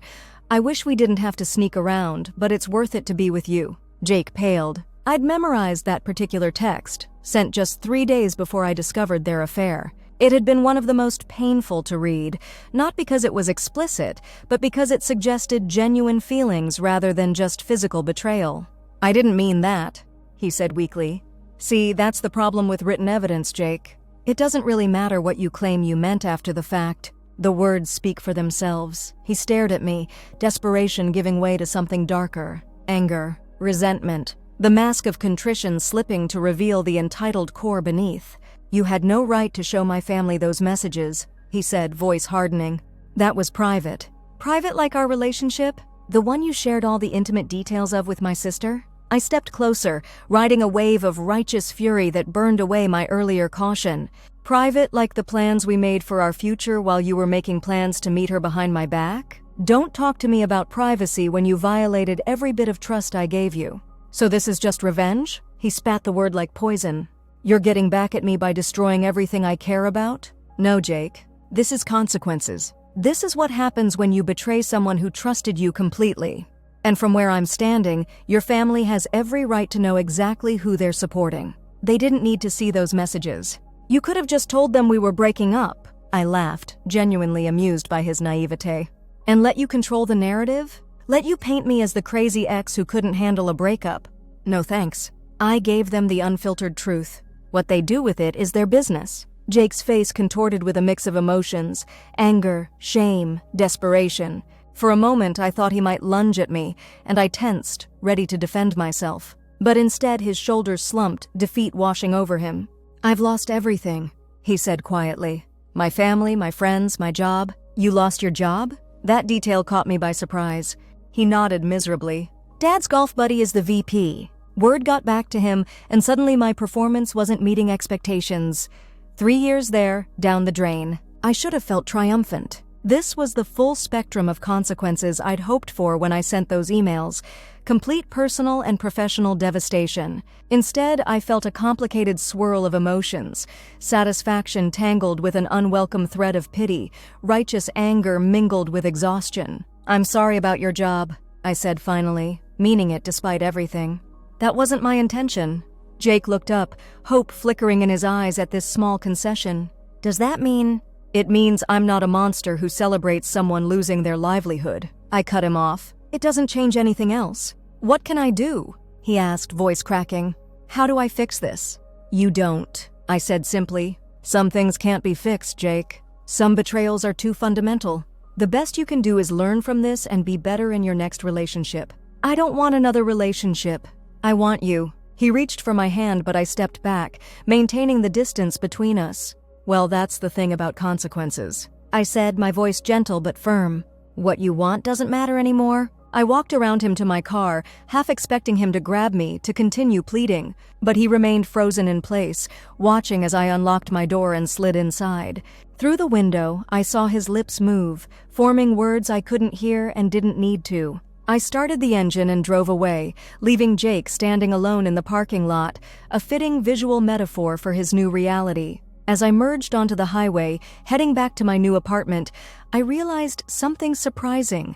"I wish we didn't have to sneak around, but it's worth it to be with you." Jake paled. I'd memorized that particular text, sent just 3 days before I discovered their affair. It had been one of the most painful to read, not because it was explicit, but because it suggested genuine feelings rather than just physical betrayal. "I didn't mean that," he said weakly. "See, that's the problem with written evidence, Jake. It doesn't really matter what you claim you meant after the fact. The words speak for themselves." He stared at me, desperation giving way to something darker. Anger, resentment, the mask of contrition slipping to reveal the entitled core beneath. "You had no right to show my family those messages," he said, voice hardening. "That was private." "Private like our relationship? The one you shared all the intimate details of with my sister?" I stepped closer, riding a wave of righteous fury that burned away my earlier caution. "Private like the plans we made for our future while you were making plans to meet her behind my back? Don't talk to me about privacy when you violated every bit of trust I gave you." "So this is just revenge?" He spat the word like poison. "You're getting back at me by destroying everything I care about?" "No, Jake. This is consequences. This is what happens when you betray someone who trusted you completely. And from where I'm standing, your family has every right to know exactly who they're supporting. They didn't need to see those messages. You could have just told them we were breaking up." I laughed, genuinely amused by his naivete. "And let you control the narrative? Let you paint me as the crazy ex who couldn't handle a breakup? No thanks. I gave them the unfiltered truth. What they do with it is their business." Jake's face contorted with a mix of emotions: anger, shame, desperation. For a moment, I thought he might lunge at me, and I tensed, ready to defend myself. But instead, his shoulders slumped, defeat washing over him. "I've lost everything," he said quietly. "My family, my friends, my job." "You lost your job?" That detail caught me by surprise. He nodded miserably. "Dad's golf buddy is the VP. Word got back to him, and suddenly my performance wasn't meeting expectations. 3 years there, down the drain. I should have felt triumphant. This was the full spectrum of consequences I'd hoped for when I sent those emails. Complete personal and professional devastation. Instead, I felt a complicated swirl of emotions. Satisfaction tangled with an unwelcome thread of pity. Righteous anger mingled with exhaustion. "I'm sorry about your job," I said finally, meaning it despite everything. "That wasn't my intention." Jake looked up, hope flickering in his eyes at this small concession. "Does that mean—" "It means I'm not a monster who celebrates someone losing their livelihood." I cut him off. "It doesn't change anything else." "What can I do?" he asked, voice cracking. "How do I fix this?" "You don't," I said simply. "Some things can't be fixed, Jake. Some betrayals are too fundamental. The best you can do is learn from this and be better in your next relationship." "I don't want another relationship. I want you." He reached for my hand, but I stepped back, maintaining the distance between us. "Well, that's the thing about consequences," I said, my voice gentle but firm. "What you want doesn't matter anymore." I walked around him to my car, half expecting him to grab me, to continue pleading, but he remained frozen in place, watching as I unlocked my door and slid inside. Through the window, I saw his lips move, forming words I couldn't hear and didn't need to. I started the engine and drove away, leaving Jake standing alone in the parking lot, a fitting visual metaphor for his new reality. As I merged onto the highway, heading back to my new apartment, I realized something surprising.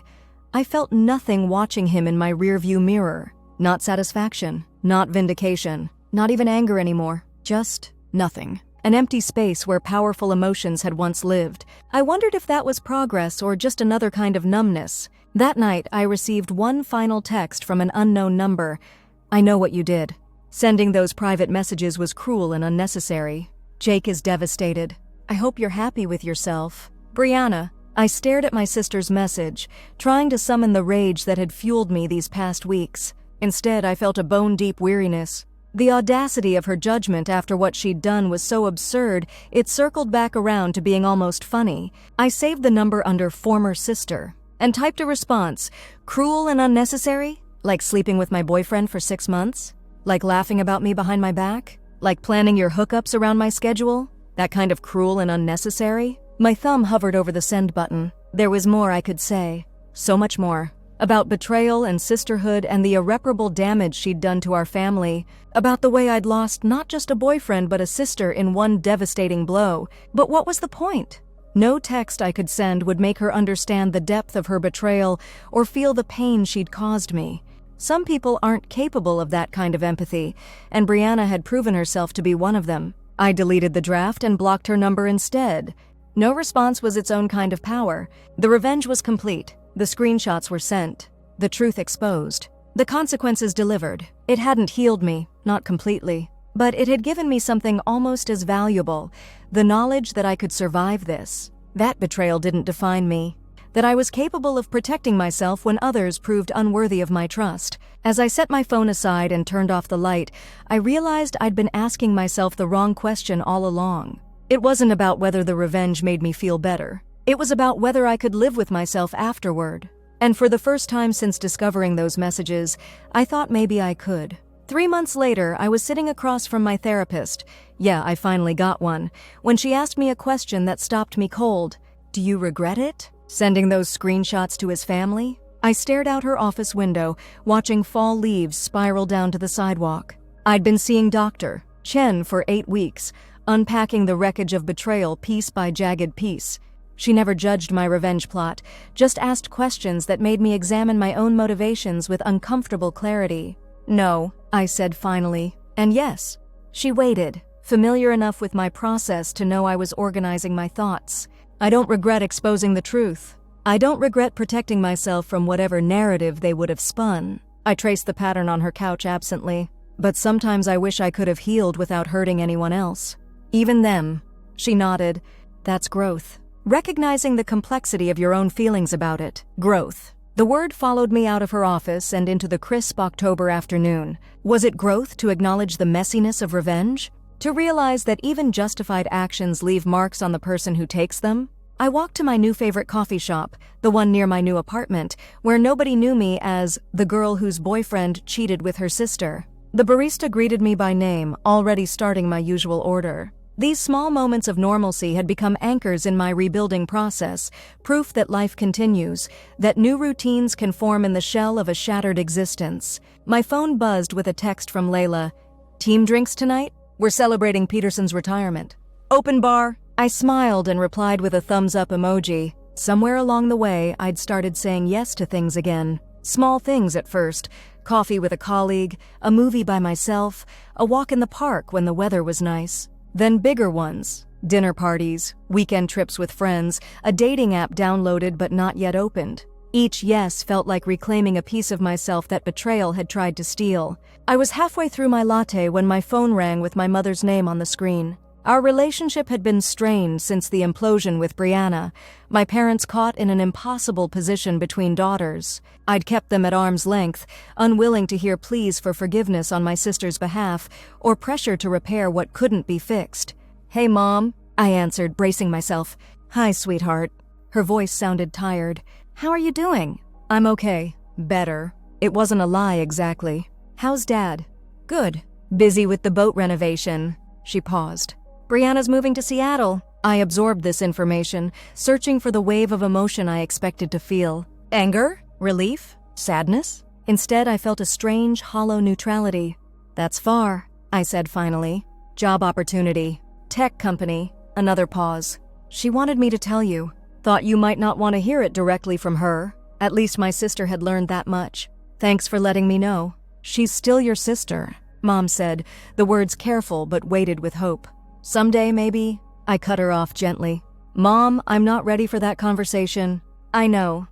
I felt nothing watching him in my rearview mirror. Not satisfaction, not vindication, not even anger anymore. Just nothing. An empty space where powerful emotions had once lived. I wondered if that was progress or just another kind of numbness. That night, I received one final text from an unknown number. "I know what you did. Sending those private messages was cruel and unnecessary. Jake is devastated. I hope you're happy with yourself. Brianna." I stared at my sister's message, trying to summon the rage that had fueled me these past weeks. Instead, I felt a bone-deep weariness. The audacity of her judgment after what she'd done was so absurd, it circled back around to being almost funny. I saved the number under former sister and typed a response. "Cruel and unnecessary? Like sleeping with my boyfriend for 6 months? Like laughing about me behind my back? Like planning your hookups around my schedule? That kind of cruel and unnecessary?" My thumb hovered over the send button. There was more I could say. So much more. About betrayal and sisterhood and the irreparable damage she'd done to our family. About the way I'd lost not just a boyfriend but a sister in one devastating blow. But what was the point? No text I could send would make her understand the depth of her betrayal or feel the pain she'd caused me. Some people aren't capable of that kind of empathy, and Brianna had proven herself to be one of them. I deleted the draft and blocked her number instead. No response was its own kind of power. The revenge was complete. The screenshots were sent. The truth exposed. The consequences delivered. It hadn't healed me, not completely. But it had given me something almost as valuable. The knowledge that I could survive this. That betrayal didn't define me. That I was capable of protecting myself when others proved unworthy of my trust. As I set my phone aside and turned off the light, I realized I'd been asking myself the wrong question all along. It wasn't about whether the revenge made me feel better. It was about whether I could live with myself afterward. And for the first time since discovering those messages, I thought maybe I could. 3 months later, I was sitting across from my therapist. Yeah, I finally got one. When she asked me a question that stopped me cold. "Do you regret it? Sending those screenshots to his family?" I stared out her office window, watching fall leaves spiral down to the sidewalk. I'd been seeing Dr. Chen for 8 weeks, unpacking the wreckage of betrayal piece by jagged piece. She never judged my revenge plot, just asked questions that made me examine my own motivations with uncomfortable clarity. "No," I said finally, and yes. She waited, familiar enough with my process to know I was organizing my thoughts. "I don't regret exposing the truth. I don't regret protecting myself from whatever narrative they would have spun." I traced the pattern on her couch absently. "But sometimes I wish I could have healed without hurting anyone else. Even them." She nodded. "That's growth. Recognizing the complexity of your own feelings about it. Growth." The word followed me out of her office and into the crisp October afternoon. Was it growth to acknowledge the messiness of revenge? To realize that even justified actions leave marks on the person who takes them? I walked to my new favorite coffee shop, the one near my new apartment, where nobody knew me as the girl whose boyfriend cheated with her sister. The barista greeted me by name, already starting my usual order. These small moments of normalcy had become anchors in my rebuilding process, proof that life continues, that new routines can form in the shell of a shattered existence. My phone buzzed with a text from Layla. "Team drinks tonight? We're celebrating Peterson's retirement. Open bar?" I smiled and replied with a thumbs-up emoji. Somewhere along the way, I'd started saying yes to things again. Small things at first. Coffee with a colleague, a movie by myself, a walk in the park when the weather was nice. Then bigger ones. Dinner parties, weekend trips with friends, a dating app downloaded but not yet opened. Each yes felt like reclaiming a piece of myself that betrayal had tried to steal. I was halfway through my latte when my phone rang with my mother's name on the screen. Our relationship had been strained since the implosion with Brianna, my parents caught in an impossible position between daughters. I'd kept them at arm's length, unwilling to hear pleas for forgiveness on my sister's behalf or pressure to repair what couldn't be fixed. "Hey, Mom," I answered, bracing myself. "Hi, sweetheart." Her voice sounded tired. "How are you doing?" "I'm okay. Better." It wasn't a lie exactly. "How's Dad?" "Good. Busy with the boat renovation." She paused. "Brianna's moving to Seattle." I absorbed this information, searching for the wave of emotion I expected to feel. Anger? Relief? Sadness? Instead, I felt a strange, hollow neutrality. "That's far," I said finally. "Job opportunity. Tech company." Another pause. "She wanted me to tell you. Thought you might not want to hear it directly from her. At least my sister had learned that much. Thanks for letting me know." "She's still your sister," Mom said, the words careful but weighted with hope. "Someday, maybe." I cut her off gently. "Mom, I'm not ready for that conversation." "I know.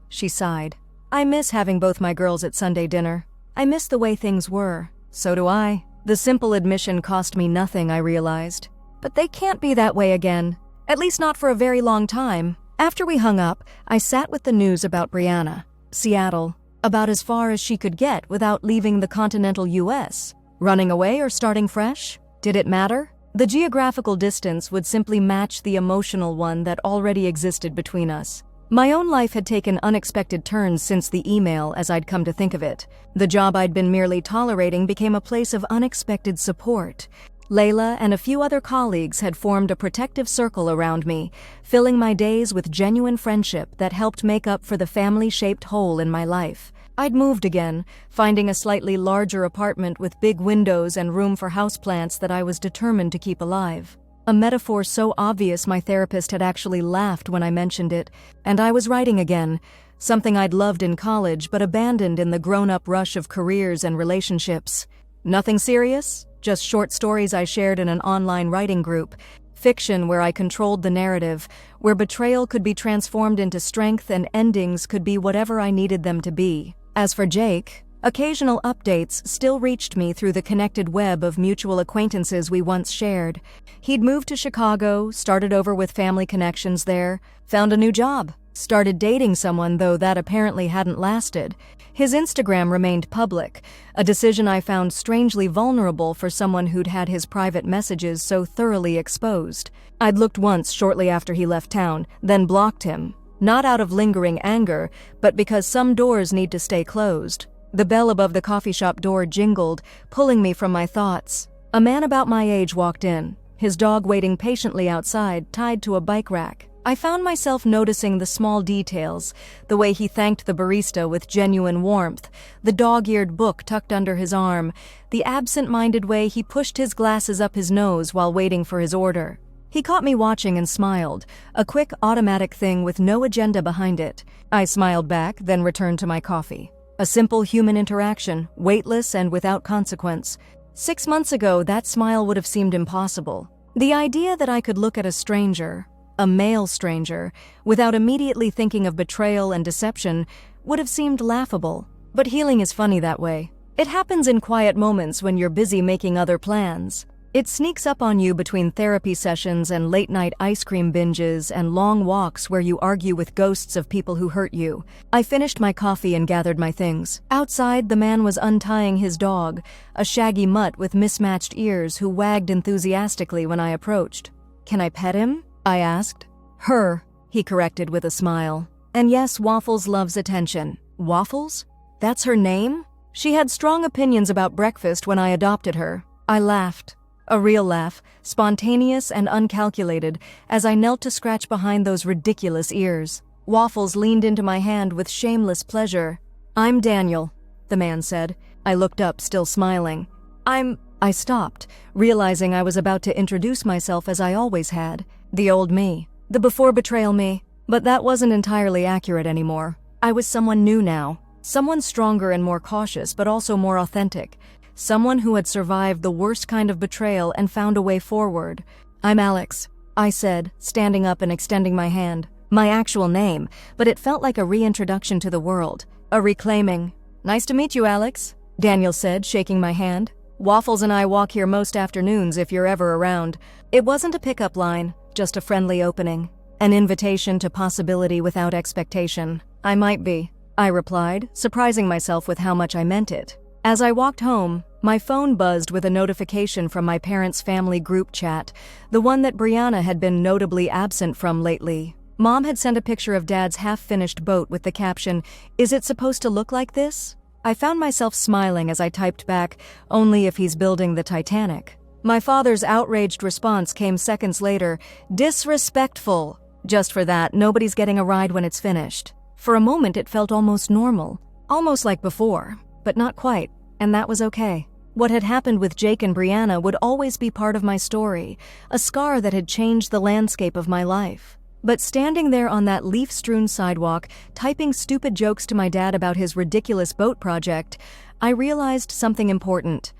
She sighed. "I miss having both my girls at Sunday dinner. I miss the way things were." "So do I." The simple admission cost me nothing, I realized. But they can't be that way again. At least not for a very long time. After we hung up, I sat with the news about Brianna. Seattle. About as far as she could get without leaving the continental U.S. Running away or starting fresh? Did it matter? The geographical distance would simply match the emotional one that already existed between us. My own life had taken unexpected turns since the email, as I'd come to think of it. The job I'd been merely tolerating became a place of unexpected support. Layla and a few other colleagues had formed a protective circle around me, filling my days with genuine friendship that helped make up for the family-shaped hole in my life. I'd moved again, finding a slightly larger apartment with big windows and room for houseplants that I was determined to keep alive. A metaphor so obvious my therapist had actually laughed when I mentioned it, and I was writing again, something I'd loved in college but abandoned in the grown-up rush of careers and relationships. Nothing serious? Just short stories I shared in an online writing group. Fiction where I controlled the narrative, where betrayal could be transformed into strength and endings could be whatever I needed them to be. As for Jake, occasional updates still reached me through the connected web of mutual acquaintances we once shared. He'd moved to Chicago, started over with family connections there, found a new job, started dating someone, though that apparently hadn't lasted. His Instagram remained public, a decision I found strangely vulnerable for someone who'd had his private messages so thoroughly exposed. I'd looked once shortly after he left town, then blocked him. Not out of lingering anger, but because some doors need to stay closed. The bell above the coffee shop door jingled, pulling me from my thoughts. A man about my age walked in, his dog waiting patiently outside, tied to a bike rack. I found myself noticing the small details, the way he thanked the barista with genuine warmth, the dog-eared book tucked under his arm, the absent-minded way he pushed his glasses up his nose while waiting for his order. He caught me watching and smiled, a quick, automatic thing with no agenda behind it. I smiled back, then returned to my coffee. A simple human interaction, weightless and without consequence. 6 months ago, that smile would have seemed impossible. The idea that I could look at a stranger, a male stranger, without immediately thinking of betrayal and deception would have seemed laughable. But healing is funny that way. It happens in quiet moments when you're busy making other plans. It sneaks up on you between therapy sessions and late-night ice cream binges and long walks where you argue with ghosts of people who hurt you. I finished my coffee and gathered my things. Outside, the man was untying his dog, a shaggy mutt with mismatched ears who wagged enthusiastically when I approached. "Can I pet him?" I asked. "Her," he corrected with a smile. "And yes, Waffles loves attention." Waffles? That's her name? She had strong opinions about breakfast when I adopted her. I laughed. A real laugh, spontaneous and uncalculated, as I knelt to scratch behind those ridiculous ears. Waffles leaned into my hand with shameless pleasure. "I'm Daniel," the man said. I looked up, still smiling. I stopped, realizing I was about to introduce myself as I always had. The old me. The before-betrayal me. But that wasn't entirely accurate anymore. I was someone new now. Someone stronger and more cautious, but also more authentic. Someone who had survived the worst kind of betrayal and found a way forward. "I'm Alex," I said, standing up and extending my hand. My actual name, but it felt like a reintroduction to the world. A reclaiming. "Nice to meet you, Alex," Daniel said, shaking my hand. "Waffles and I walk here most afternoons if you're ever around." It wasn't a pickup line, just a friendly opening. An invitation to possibility without expectation. "I might be," I replied, surprising myself with how much I meant it. As I walked home, my phone buzzed with a notification from my parents' family group chat, the one that Brianna had been notably absent from lately. Mom had sent a picture of Dad's half-finished boat with the caption, "Is it supposed to look like this?" I found myself smiling as I typed back, "Only if he's building the Titanic." My father's outraged response came seconds later, "Disrespectful." Just for that, nobody's getting a ride when it's finished. For a moment it felt almost normal. Almost like before, but not quite, and that was okay. What had happened with Jake and Brianna would always be part of my story, a scar that had changed the landscape of my life. But standing there on that leaf-strewn sidewalk, typing stupid jokes to my dad about his ridiculous boat project, I realized something important.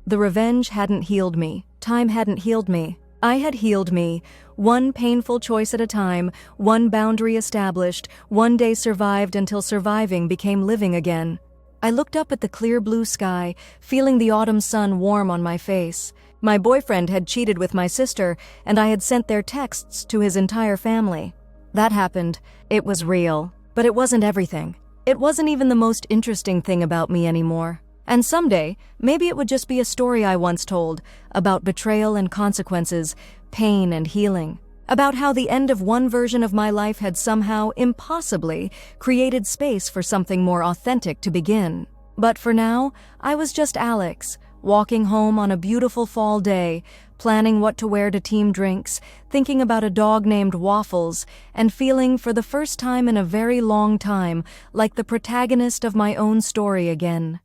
The revenge hadn't healed me. Time hadn't healed me. I had healed me, one painful choice at a time, one boundary established, one day survived until surviving became living again. I looked up at the clear blue sky, feeling the autumn sun warm on my face. My boyfriend had cheated with my sister, and I had sent their texts to his entire family. That happened. It was real. But it wasn't everything. It wasn't even the most interesting thing about me anymore. And someday, maybe it would just be a story I once told, about betrayal and consequences, pain and healing. About how the end of one version of my life had somehow, impossibly, created space for something more authentic to begin. But for now, I was just Alex, walking home on a beautiful fall day, planning what to wear to team drinks, thinking about a dog named Waffles, and feeling for the first time in a very long time like the protagonist of my own story again.